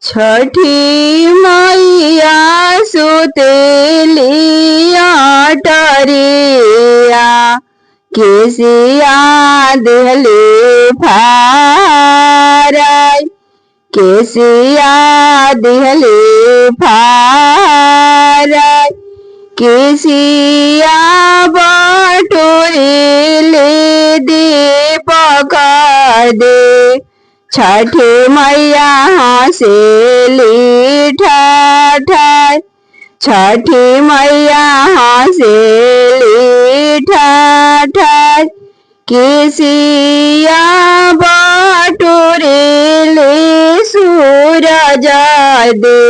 छठी मैया सुतेलिया टरिया केसिया देहले फाराय केसिया देहले फाराय केसिया बटोरेले दीपक दे छठी मैया हंसेली ठाठाय छठी मैया हंसेली ठाठाय केसिया बटोरेले सूरज दे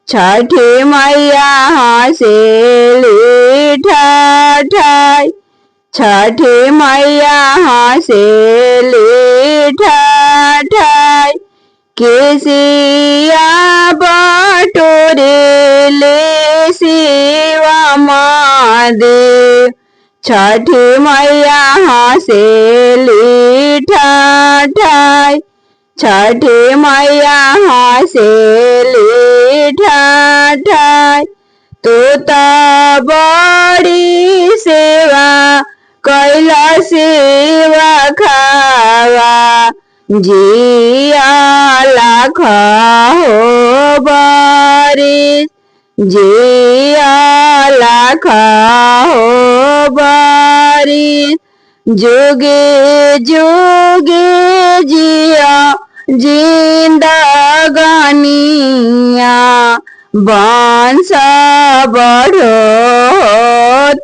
छठी मैया हंसेली ठाठाय छठी मैया हंसेली ठाठाय केसिया बटोरेले शिवा महादेव छठी मैया हंसेली ठाठाय छठी मैया हंसेली ठाठाय तू तो बड़ी सेवा कैला सेवा खावा जिया लाख हो बारिश जिया लाख हो बारिश जुगे जुगे जिया जिंदगानिया बांस बढ़ो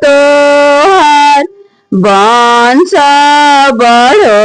तोहार बांस बढ़ो